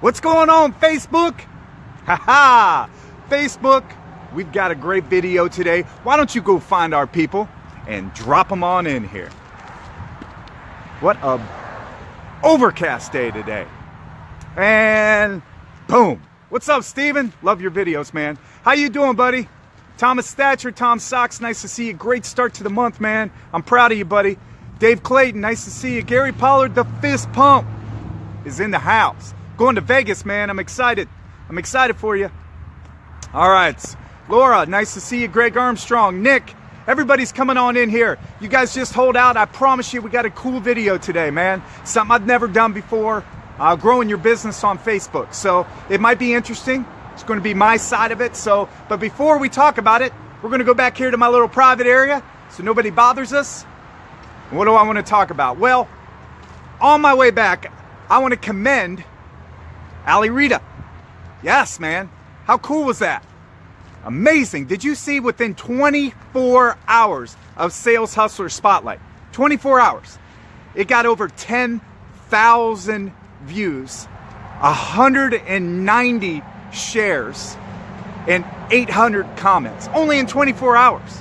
What's going on, Facebook? Haha, Facebook, we've got a great video today. Why don't you go find our people and drop them on in here? What a overcast day today. And boom. What's up, Steven? Love your videos, man. How you doing, buddy? Thomas Thatcher, Tom Socks, nice to see you. Great start to the month, man. I'm proud of you, buddy. Dave Clayton, nice to see you. Gary Pollard, the fist pump, is in the house. Going to Vegas, man. I'm excited. I'm excited for you. All right. Laura, nice to see you. Greg Armstrong, Nick, everybody's coming on in here. You guys just hold out. I promise you we got a cool video today, man. Something I've never done before. Growing your business on Facebook. So it might be interesting. It's going to be my side of it. But before we talk about it, we're going to go back here to my little private area so nobody bothers us. And what do I want to talk about? Well, on my way back, I want to commend Ali Rita. Yes, man. How cool was that? Amazing. Did you see within 24 hours of Sales Hustler Spotlight, 24 hours, it got over 10,000 views, 190 shares, and 800 comments, only in 24 hours.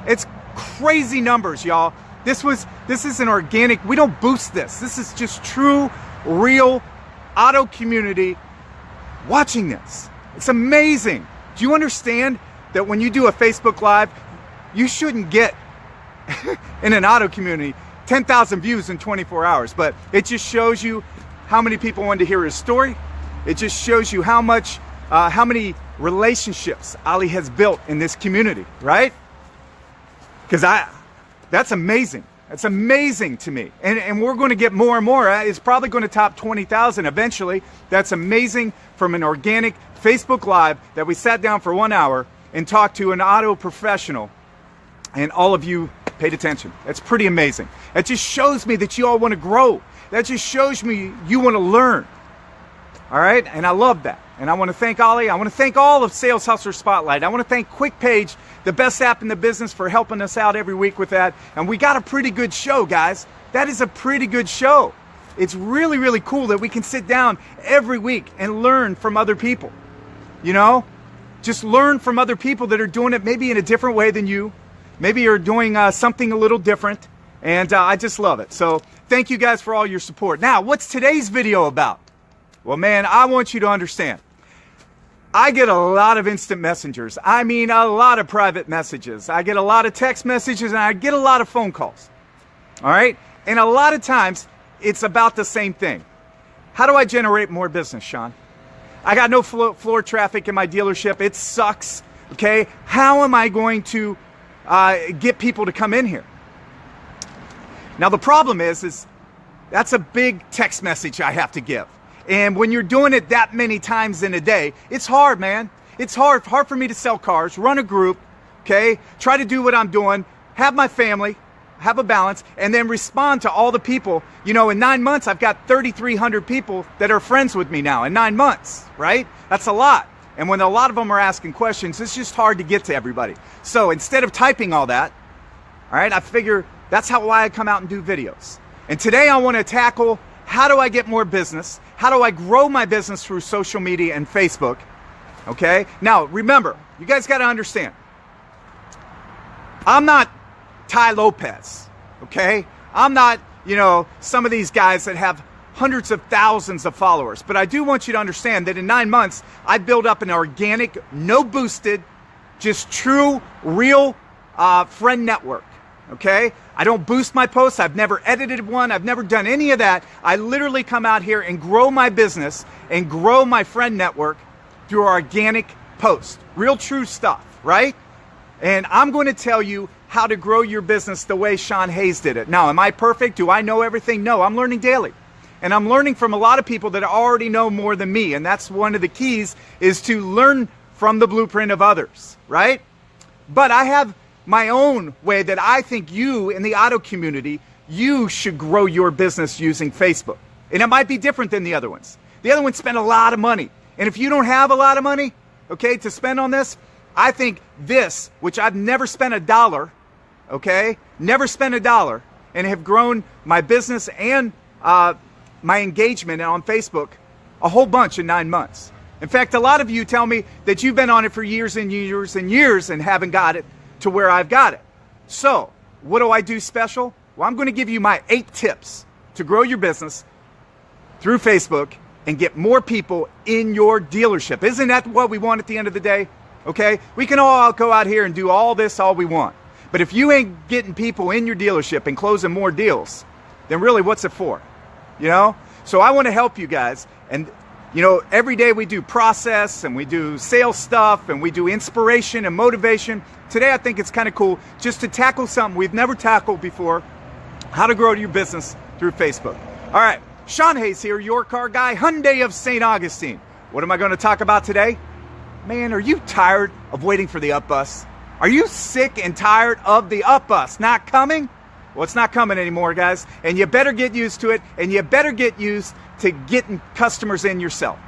It's crazy numbers, y'all. This is an organic, we don't boost this. This is just true, real auto community watching this. It's amazing. Do you understand that when you do a Facebook Live, you shouldn't get in an auto community 10,000 views in 24 hours, but it just shows you how many people wanted to hear his story. It just shows you how many relationships Ali has built in this community, right? Because that's amazing. It's amazing to me. And we're going to get more and more. It's probably going to top 20,000 eventually. That's amazing from an organic Facebook Live that we sat down for 1 hour and talked to an auto professional. And all of you paid attention. That's pretty amazing. It just shows me that you all want to grow. That just shows me you want to learn. All right? And I love that. And I want to thank Ali. I want to thank all of Sales Hustler Spotlight. I want to thank QuickPage, the best app in the business, for helping us out every week with that. And we got a pretty good show, guys. That is a pretty good show. It's really, really cool that we can sit down every week and learn from other people. You know? Just learn from other people that are doing it maybe in a different way than you. Maybe you're doing something a little different. And I just love it. So thank you guys for all your support. Now, what's today's video about? Well, man, I want you to understand. I get a lot of instant messengers. I mean, a lot of private messages. I get a lot of text messages, and I get a lot of phone calls. All right? And a lot of times, it's about the same thing. How do I generate more business, Shawn? I got no floor traffic in my dealership. It sucks. Okay? How am I going to get people to come in here? Now, the problem is that's a big text message I have to give. And when you're doing it that many times in a day, it's hard, man. It's hard for me to sell cars, run a group, okay? Try to do what I'm doing, have my family, have a balance, and then respond to all the people. You know, in 9 months, I've got 3,300 people that are friends with me now in 9 months, right? That's a lot. And when a lot of them are asking questions, it's just hard to get to everybody. So instead of typing all that, all right, I figure that's why I come out and do videos. And today I want to tackle, how do I get more business? How do I grow my business through social media and Facebook? Okay? Now, remember, you guys got to understand, I'm not Ty Lopez, okay? I'm not, some of these guys that have hundreds of thousands of followers. But I do want you to understand that in 9 months, I built up an organic, no boosted, just true, real friend network. Okay? I don't boost my posts. I've never edited one. I've never done any of that. I literally come out here and grow my business and grow my friend network through organic posts. Real true stuff, right? And I'm going to tell you how to grow your business the way Shawn Hayes did it. Now, am I perfect? Do I know everything? No, I'm learning daily. And I'm learning from a lot of people that already know more than me. And that's one of the keys, is to learn from the blueprint of others, right? But I have my own way that I think you in the auto community, you should grow your business using Facebook. And it might be different than the other ones. The other ones spend a lot of money. And if you don't have a lot of money, okay, to spend on this, I think this, which I've never spent $1, okay, never spent $1, and have grown my business and my engagement on Facebook A whole bunch in 9 months. In fact, a lot of you tell me that you've been on it for years and years and years and haven't got it to where I've got it. So, what do I do special? Well, I'm going to give you my 8 tips to grow your business through Facebook and get more people in your dealership. Isn't that what we want at the end of the day? Okay? We can all go out here and do all this all we want. But if you ain't getting people in your dealership and closing more deals, then really what's it for? You know? So I want to help you guys. And you know, every day we do process and we do sales stuff and we do inspiration and motivation. Today I think it's kind of cool just to tackle something we've never tackled before, how to grow your business through Facebook. All right, Shawn Hayes here, your car guy, Hyundai of St. Augustine. What am I going to talk about today? Man, are you tired of waiting for the up bus? Are you sick and tired of the up bus not coming? Well, it's not coming anymore, guys, and you better get used to it, and you better get used to getting customers in yourself.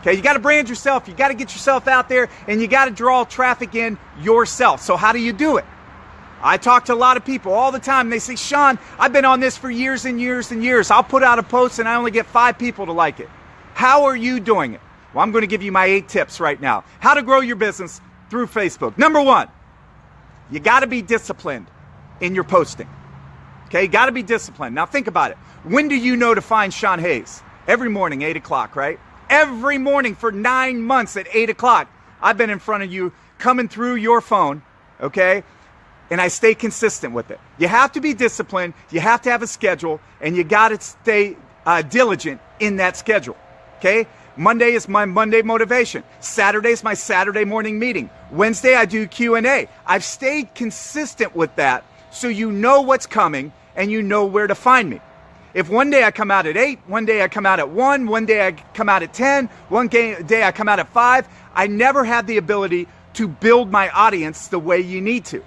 Okay, you got to brand yourself, you got to get yourself out there, and you got to draw traffic in yourself. So how do you do it? I talk to a lot of people all the time, and they say, Shawn, I've been on this for years and years and years. I'll put out a post, and I only get 5 people to like it. How are you doing it? Well, I'm going to give you my 8 tips right now. How to grow your business through Facebook. Number 1, you got to be disciplined in your posting. Okay, got to be disciplined. Now think about it. When do you know to find Shawn Hayes? Every morning, 8 o'clock, right? Every morning for 9 months at 8 o'clock, I've been in front of you, coming through your phone, okay? And I stay consistent with it. You have to be disciplined, you have to have a schedule, and you got to stay diligent in that schedule, okay? Monday is my Monday motivation. Saturday is my Saturday morning meeting. Wednesday, I do Q&A. I've stayed consistent with that so you know what's coming and you know where to find me. If one day I come out at 8, one day I come out at 1, one day I come out at 10, one day I come out at 5, I never have the ability to build my audience the way you need to.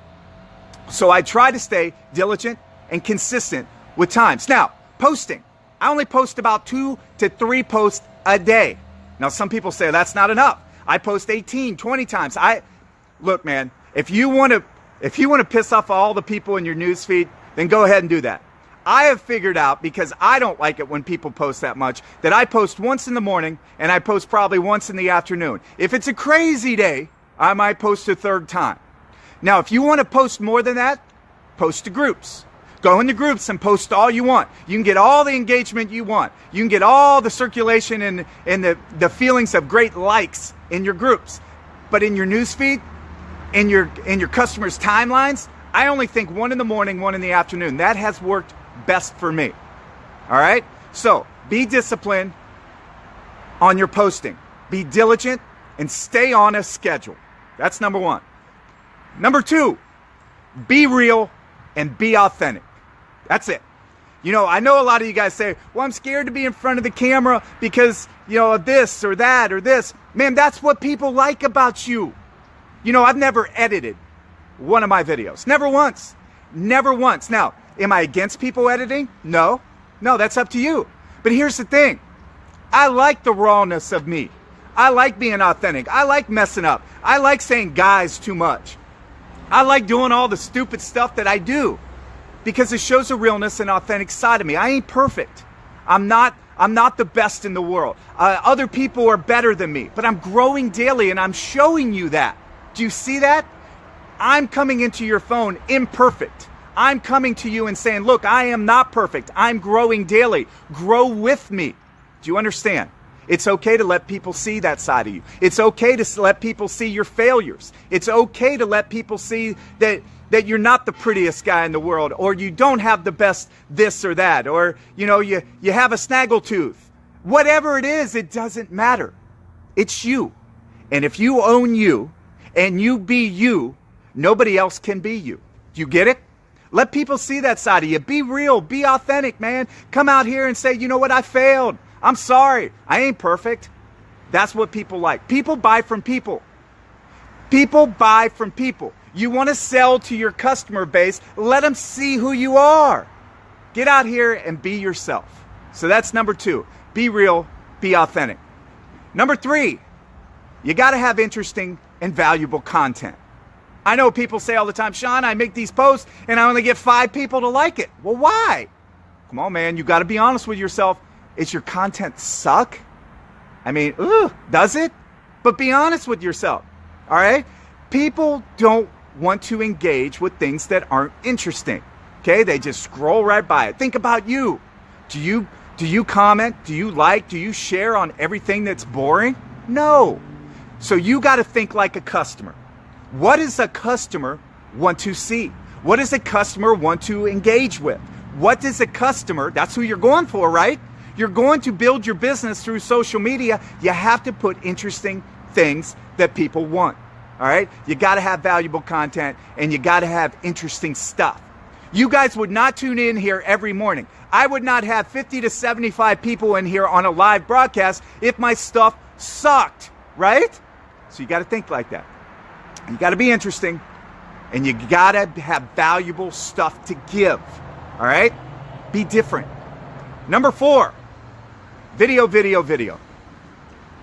So I try to stay diligent and consistent with times. Now, posting. I only post about 2 to 3 posts a day. Now, some people say that's not enough. I post 18, 20 times. Look, man, if you want to piss off all the people in your newsfeed, then go ahead and do that. I have figured out, because I don't like it when people post that much, that I post once in the morning and I post probably once in the afternoon. If it's a crazy day, I might post a 3rd time. Now, if you want to post more than that, post to groups. Go into groups and post all you want. You can get all the engagement you want. You can get all the circulation and the feelings of great likes in your groups. But in your newsfeed, in your customers' timelines, I only think 1 in the morning, 1 in the afternoon. That has worked best for me. All right? So be disciplined on your posting. Be diligent and stay on a schedule. That's number 1. Number 2, be real and be authentic. That's it. You know, I know a lot of you guys say, well, I'm scared to be in front of the camera because, you know, this or that or this. Man, that's what people like about you. You know, I've never edited one of my videos. Never once. Never once. Now, am I against people editing? No. No, that's up to you. But here's the thing. I like the rawness of me. I like being authentic. I like messing up. I like saying guys too much. I like doing all the stupid stuff that I do because it shows a realness and authentic side of me. I ain't perfect. I'm not the best in the world. Other people are better than me, but I'm growing daily and I'm showing you that. Do you see that? I'm coming into your phone imperfect. I'm coming to you and saying, look, I am not perfect. I'm growing daily. Grow with me. Do you understand? It's okay to let people see that side of you. It's okay to let people see your failures. It's okay to let people see that you're not the prettiest guy in the world, or you don't have the best this or that, or you know, you have a snaggletooth. Whatever it is, it doesn't matter. It's you. And if you own you and you be you, nobody else can be you. Do you get it? Let people see that side of you. Be real. Be authentic, man. Come out here and say, you know what? I failed. I'm sorry. I ain't perfect. That's what people like. People buy from people. People buy from people. You want to sell to your customer base, let them see who you are. Get out here and be yourself. So that's number 2. Be real. Be authentic. Number 3, you got to have interesting and valuable content. I know people say all the time, Shawn, I make these posts and I only get 5 people to like it. Well, why? Come on, man. You got to be honest with yourself. Is your content suck? I mean, does it? But be honest with yourself, all right? People don't want to engage with things that aren't interesting, okay? They just scroll right by it. Think about you. Do you comment? Do you like? Do you share on everything that's boring? No. So you got to think like a customer. What does a customer want to see? What does a customer want to engage with? What does a customer, that's who you're going for, right? You're going to build your business through social media. You have to put interesting things that people want, all right? You got to have valuable content, and you got to have interesting stuff. You guys would not tune in here every morning. I would not have 50 to 75 people in here on a live broadcast if my stuff sucked, right? So you got to think like that. You got to be interesting, and you got to have valuable stuff to give, all right? Be different. Number 4, video, video, video.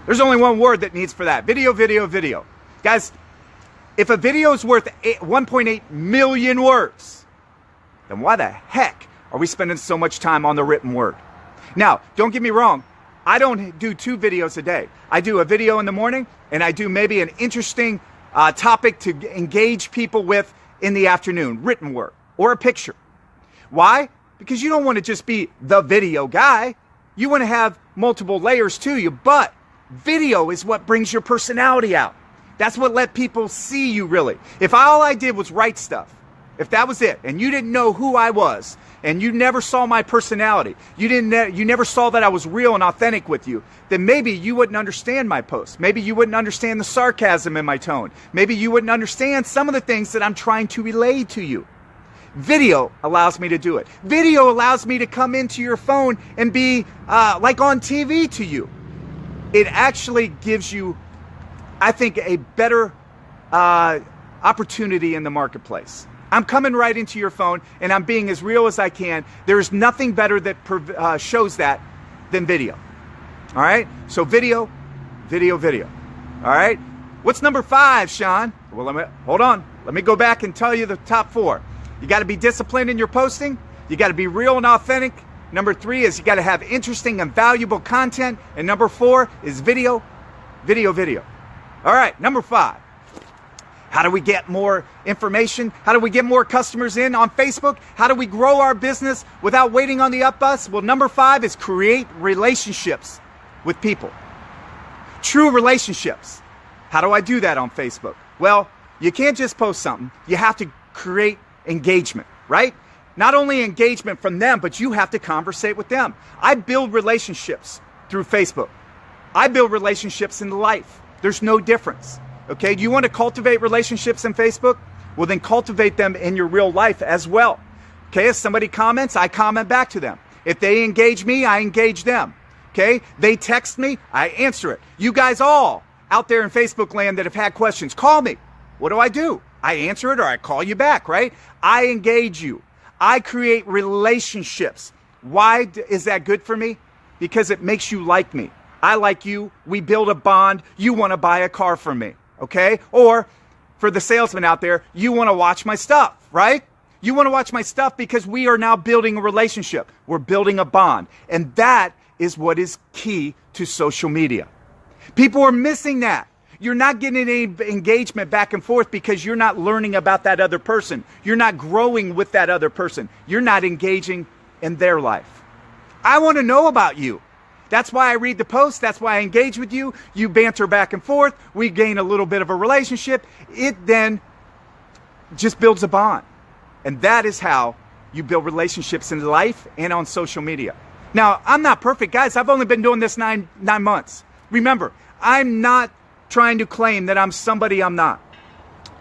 There's only one word that needs for that. Video, video, video. Guys, if a video is worth 1.8 million words, then why the heck are we spending so much time on the written word? Now, don't get me wrong. I don't do 2 videos a day. I do a video in the morning, and I do maybe an interesting topic to engage people with in the afternoon, written word or a picture. Why? Because you don't want to just be the video guy. You want to have multiple layers to you, but video is what brings your personality out. That's what let people see you really. If all I did was write stuff, if that was it, and you didn't know who I was, and you never saw my personality, you never saw that I was real and authentic with you, then maybe you wouldn't understand my posts. Maybe you wouldn't understand the sarcasm in my tone. Maybe you wouldn't understand some of the things that I'm trying to relay to you. Video allows me to do it. Video allows me to come into your phone and be like on TV to you. It actually gives you, I think, a better opportunity in the marketplace. I'm coming right into your phone and I'm being as real as I can. There's nothing better that shows that than video. All right? So video, video, video. All right? What's number 5, Shawn? Well, hold on. Let me go back and tell you the top 4. You got to be disciplined in your posting. You got to be real and authentic. Number 3 is you got to have interesting and valuable content. And number 4 is video, video, video. All right, number 5. How do we get more information? How do we get more customers in on Facebook? How do we grow our business without waiting on the up bus? Well, number 5 is create relationships with people. True relationships. How do I do that on Facebook? Well, you can't just post something. You have to create engagement, right? Not only engagement from them, but you have to conversate with them. I build relationships through Facebook. I build relationships in life. There's no difference. Okay, do you want to cultivate relationships in Facebook? Well, then cultivate them in your real life as well. Okay, if somebody comments, I comment back to them. If they engage me, I engage them. Okay, they text me, I answer it. You guys all out there in Facebook land that have had questions, call me. What do? I answer it or I call you back, right? I engage you. I create relationships. Why is that good for me? Because it makes you like me. I like you. We build a bond. You want to buy a car from me. Okay? Or for the salesman out there, you want to watch my stuff, right? You want to watch my stuff because we are now building a relationship. We're building a bond. And that is what is key to social media. People are missing that. You're not getting any engagement back and forth because you're not learning about that other person. You're not growing with that other person. You're not engaging in their life. I want to know about you. That's why I read the posts. That's why I engage with you. You banter back and forth. We gain a little bit of a relationship. It then just builds a bond. And that is how you build relationships in life and on social media. Now, I'm not perfect, guys. I've only been doing this nine months. Remember, I'm not trying to claim that I'm somebody I'm not.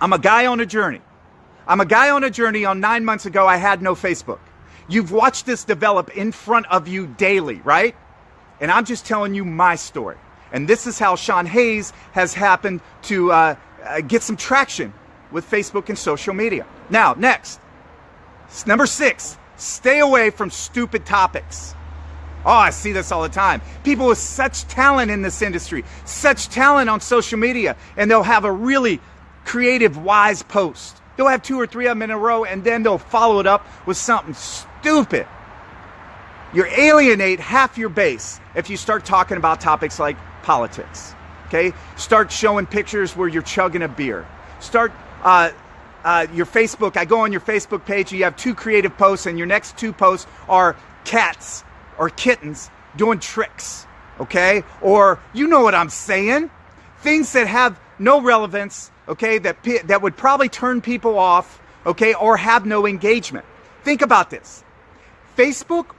I'm a guy on a journey. I'm a guy on a journey. On 9 months ago, I had no Facebook. You've watched this develop in front of you daily, right? And I'm just telling you my story. And this is how Shawn Hayes has happened to get some traction with Facebook and social media. Now, next, number 6, stay away from stupid topics. Oh, I see this all the time. People with such talent in this industry, such talent on social media, and they'll have a really creative, wise post. They'll have 2 or 3 of them in a row, and then they'll follow it up with something stupid. You alienate half your base if you start talking about topics like politics. Okay? Start showing pictures where you're chugging a beer. Start your Facebook. I go on your Facebook page and you have 2 creative posts, and your next 2 posts are cats or kittens doing tricks. Okay? Or you know what I'm saying? Things that have no relevance, okay, that would probably turn people off, okay, or have no engagement. Think about this. Facebook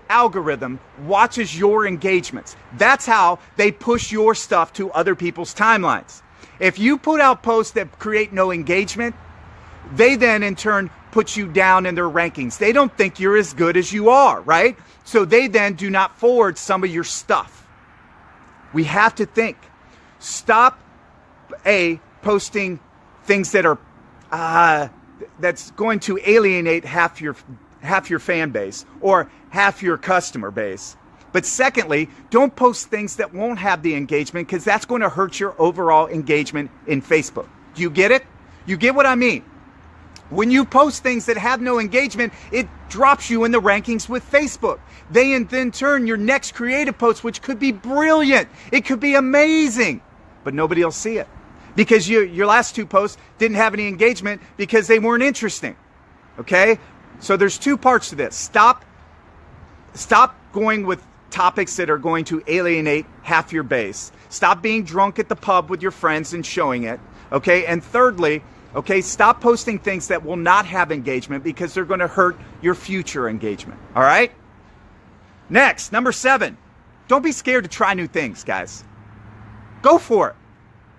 algorithm watches your engagements. That's how they push your stuff to other people's timelines. If you put out posts that create no engagement, they then in turn put you down in their rankings. They don't think you're as good as you are, right? So they then do not forward some of your stuff. We have to think. Stop posting things that are that's going to alienate half your fan base or half your customer base. But secondly, don't post things that won't have the engagement, because that's going to hurt your overall engagement in Facebook. Do you get it? You get what I mean? When you post things that have no engagement, it drops you in the rankings with Facebook. They then turn your next creative post, which could be brilliant. It could be amazing, but nobody will see it because your last 2 posts didn't have any engagement because they weren't interesting. Okay? So there's 2 parts to this. Stop going with topics that are going to alienate half your base. Stop being drunk at the pub with your friends and showing it. Okay? And thirdly, okay, stop posting things that will not have engagement because they're going to hurt your future engagement. All right? Next, number 7. Don't be scared to try new things, guys. Go for it.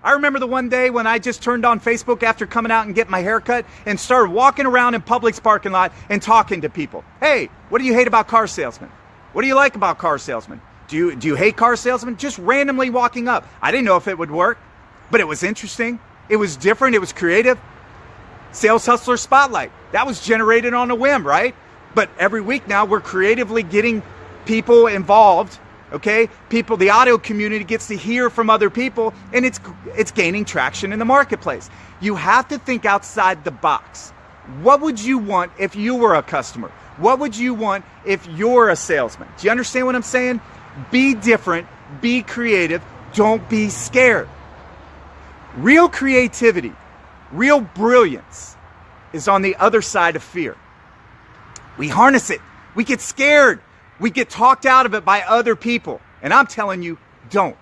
I remember the one day when I just turned on Facebook after coming out and getting my hair cut and started walking around in Publix parking lot and talking to people. Hey, what do you hate about car salesmen? What do you like about car salesmen? Do you hate car salesmen? Just randomly walking up. I didn't know if it would work, but it was interesting. It was different. It was creative. Sales Hustler Spotlight. That was generated on a whim, right? But every week now we're creatively getting people involved. Okay, people, the audio community gets to hear from other people, and it's gaining traction in the marketplace. You have to think outside the box. What would you want if you were a customer? What would you want if you're a salesman? Do you understand what I'm saying? Be different, be creative, don't be scared. Real creativity, real brilliance is on the other side of fear. We harness it. We get scared. We get talked out of it by other people. And I'm telling you, don't.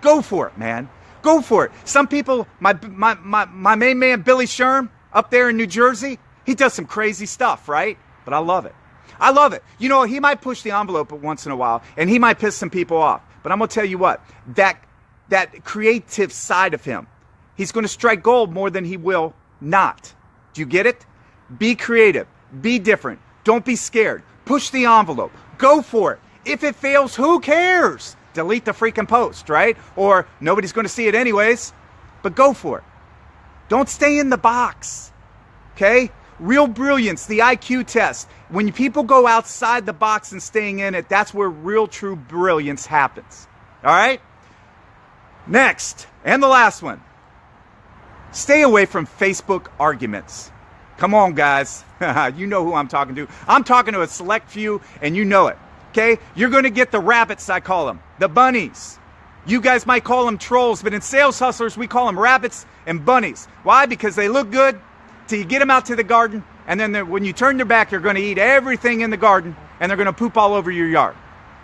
Go for it, man. Go for it. Some people, my main man, Billy Sherm, up there in New Jersey, he does some crazy stuff, right? But I love it. I love it. You know, he might push the envelope once in a while, and he might piss some people off. But I'm going to tell you what, that creative side of him, he's going to strike gold more than he will not. Do you get it? Be creative. Be different. Don't be scared. Push the envelope. Go for it. If it fails, who cares? Delete the freaking post, right? Or nobody's going to see it anyways. But go for it. Don't stay in the box. Okay? Real brilliance, the IQ test. When people go outside the box and staying in it, that's where real true brilliance happens. All right? Next, and the last one. Stay away from Facebook arguments. Come on, guys. You know who I'm talking to. I'm talking to a select few, and you know it. Okay? You're going to get the rabbits, I call them. The bunnies. You guys might call them trolls, but in Sales Hustlers, we call them rabbits and bunnies. Why? Because they look good till you get them out to the garden, and then when you turn their back, they're going to eat everything in the garden, and they're going to poop all over your yard.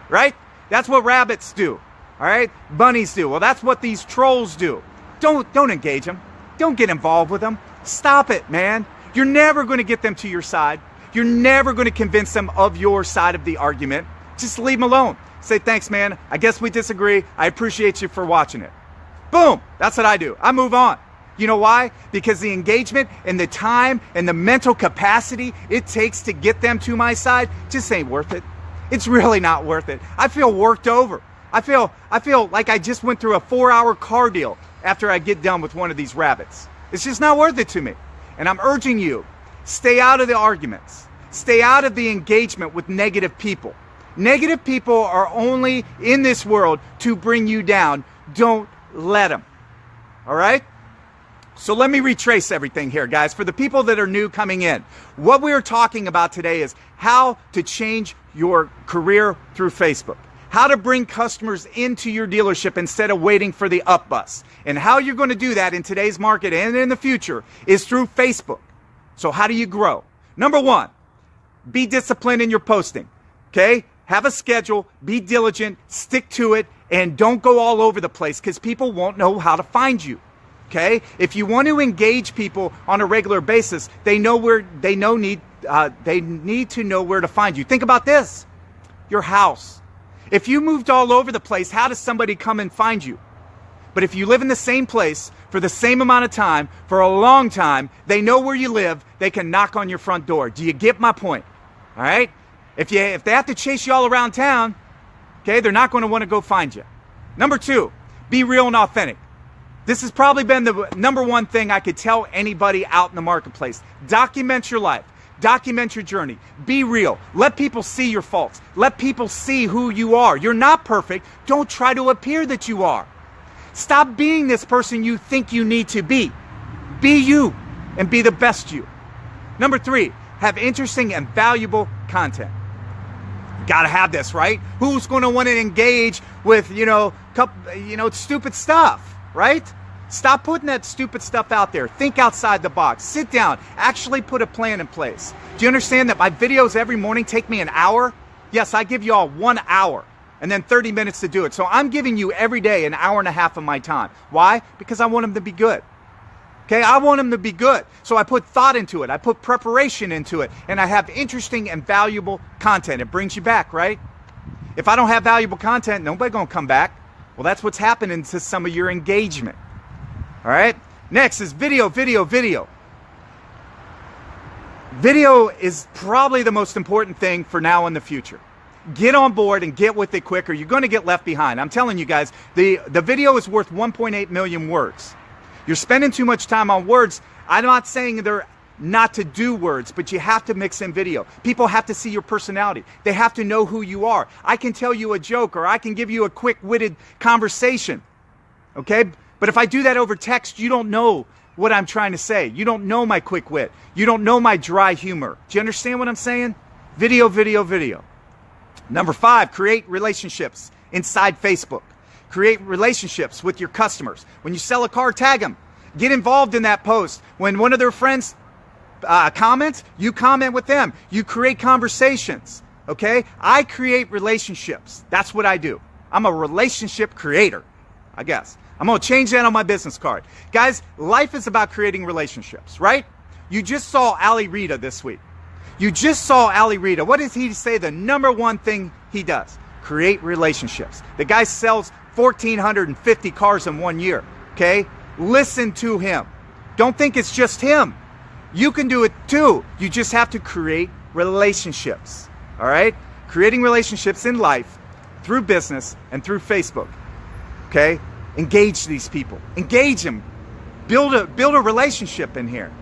Right? That's what rabbits do. All right? Bunnies do. Well, that's what these trolls do. Don't engage them. Don't get involved with them. Stop it, man. You're never going to get them to your side. You're never going to convince them of your side of the argument. Just leave them alone. Say, thanks, man. I guess we disagree. I appreciate you for watching it. Boom. That's what I do. I move on. You know why? Because the engagement and the time and the mental capacity it takes to get them to my side just ain't worth it. It's really not worth it. I feel worked over. I feel like I just went through a 4-hour car deal after I get done with one of these rabbits. It's just not worth it to me. And I'm urging you, stay out of the arguments. Stay out of the engagement with negative people. Negative people are only in this world to bring you down. Don't let them. All right? So let me retrace everything here, guys. For the people that are new coming in, what we are talking about today is how to change your career through Facebook. How to bring customers into your dealership instead of waiting for the up bus. And how you're going to do that in today's market and in the future is through Facebook. So how do you grow? Number one, be disciplined in your posting. Okay? Have a schedule, be diligent, stick to it, and don't go all over the place because people won't know how to find you. Okay? If you want to engage people on a regular basis, they need to know where to find you. Think about this. Your house. If you moved all over the place, how does somebody come and find you? But if you live in the same place for the same amount of time, for a long time, they know where you live, they can knock on your front door. Do you get my point? All right? If they have to chase you all around town, okay, they're not going to want to go find you. Number two, be real and authentic. This has probably been the number one thing I could tell anybody out in the marketplace. Document your life. Document your journey. Be real. Let people see your faults. Let people see who you are. You're not perfect. Don't try to appear that you are. Stop being this person you think you need to be. Be you and be the best you. Number three, have interesting and valuable content. Got to have this, right? Who's going to want to engage with, stupid stuff, right? Stop putting that stupid stuff out there. Think outside the box. Sit down. Actually put a plan in place. Do you understand that my videos every morning take me an hour? Yes, I give you all 1 hour and then 30 minutes to do it. So I'm giving you every day an hour and a half of my time. Why? Because I want them to be good. Okay, I want them to be good. So I put thought into it. I put preparation into it. And I have interesting and valuable content. It brings you back, right? If I don't have valuable content, nobody's going to come back. Well, that's what's happening to some of your engagement. All right. Next is video. Video is probably the most important thing for now and the future. Get on board and get with it quicker. You're going to get left behind. I'm telling you guys, the video is worth 1.8 million words. You're spending too much time on words. I'm not saying they're not to do words, but you have to mix in video. People have to see your personality. They have to know who you are. I can tell you a joke or I can give you a quick-witted conversation. Okay? But if I do that over text, you don't know what I'm trying to say. You don't know my quick wit. You don't know my dry humor. Do you understand what I'm saying? Video. Number 5, create relationships inside Facebook. Create relationships with your customers. When you sell a car, tag them. Get involved in that post. When one of their friends comments, you comment with them. You create conversations. Okay? I create relationships. That's what I do. I'm a relationship creator, I guess. I'm going to change that on my business card. Guys, life is about creating relationships, right? You just saw Ali Rita this week. You just saw Ali Rita. What does he say the number one thing he does? Create relationships. The guy sells 1,450 cars in 1 year, okay? Listen to him. Don't think it's just him. You can do it too. You just have to create relationships, all right? Creating relationships in life, through business, and through Facebook, okay? Engage these people. Engage them. Build a relationship in here.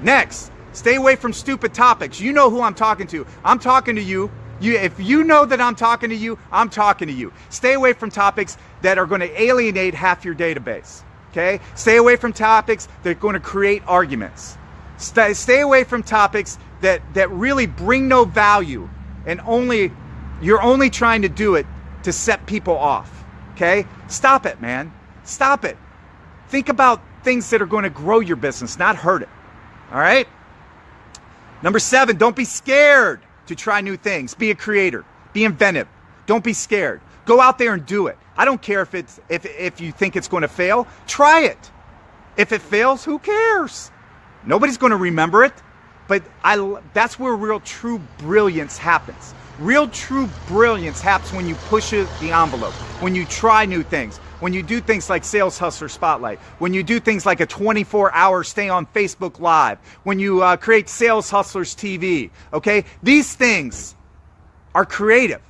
Next, stay away from stupid topics. You know who I'm talking to. I'm talking to you. If you know that I'm talking to you, I'm talking to you. Stay away from topics that are going to alienate half your database. Okay? Stay away from topics that are going to create arguments. Stay away from topics that really bring no value and you're only trying to do it to set people off. Okay? Stop it, man. Stop it. Think about things that are going to grow your business, not hurt it. All right? Number 7, don't be scared to try new things. Be a creator. Be inventive. Don't be scared. Go out there and do it. I don't care if you think it's going to fail. Try it. If it fails, who cares? Nobody's going to remember it. But that's where real true brilliance happens. Real true brilliance happens when you push the envelope, when you try new things, when you do things like Sales Hustler Spotlight, when you do things like a 24-hour stay on Facebook Live, when you create Sales Hustlers TV, okay? These things are creative.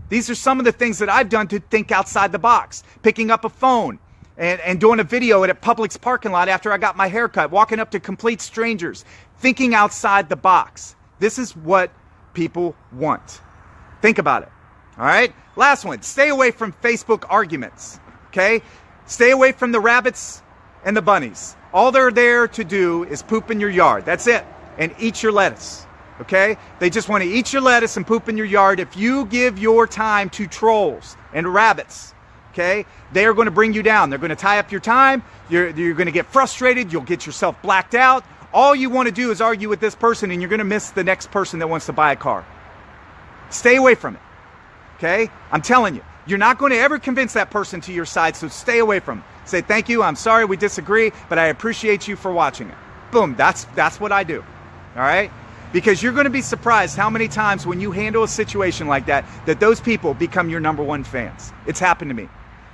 These are some of the things that I've done to think outside the box. Picking up a phone and doing a video at a Publix parking lot after I got my haircut, walking up to complete strangers, thinking outside the box. This is what people want. Think about it. All right? Last one. Stay away from Facebook arguments. Okay? Stay away from the rabbits and the bunnies. All they're there to do is poop in your yard. That's it. And eat your lettuce. okay? They just want to eat your lettuce and poop in your yard. If you give your time to trolls and rabbits, okay, they are going to bring you down. They're going to tie up your time. You're going to get frustrated. You'll get yourself blacked out. All you want to do is argue with this person, and you're going to miss the next person that wants to buy a car. Stay away from it, okay? I'm telling you, you're not going to ever convince that person to your side, so stay away from it. Say, thank you, I'm sorry, we disagree, but I appreciate you for watching it. Boom, that's what I do, all right? Because you're going to be surprised how many times when you handle a situation like that, that those people become your #1 fans. It's happened to me.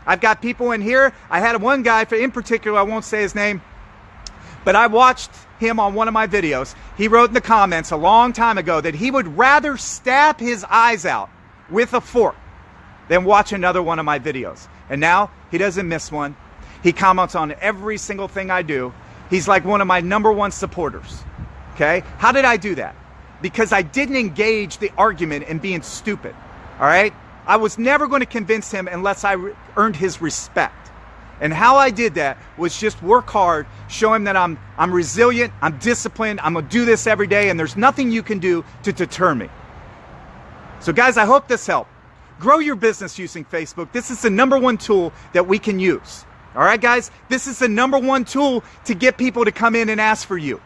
I've got people in here. I had one guy in particular, I won't say his name, but I watched him on one of my videos. He wrote in the comments a long time ago that he would rather stab his eyes out with a fork than watch another one of my videos. And now he doesn't miss one. He comments on every single thing I do. He's like one of my #1 supporters. Okay? How did I do that? Because I didn't engage the argument in being stupid. All right? I was never going to convince him unless I earned his respect. And how I did that was just work hard, show him that I'm resilient, I'm disciplined, I'm going to do this every day, and there's nothing you can do to deter me. So guys, I hope this helped. Grow your business using Facebook. This is the #1 tool that we can use. All right, guys? This is the #1 tool to get people to come in and ask for you.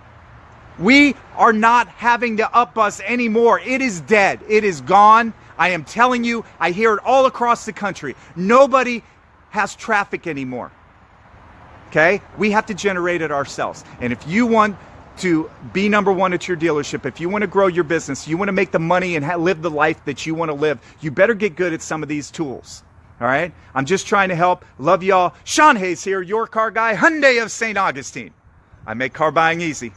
We are not having the up buzz anymore. It is dead. It is gone. I am telling you, I hear it all across the country. Nobody has traffic anymore. Okay? We have to generate it ourselves. And if you want to be #1 at your dealership, if you want to grow your business, you want to make the money and live the life that you want to live, you better get good at some of these tools. All right? I'm just trying to help. Love y'all. Shawn Hayes here, your car guy, Hyundai of St. Augustine. I make car buying easy.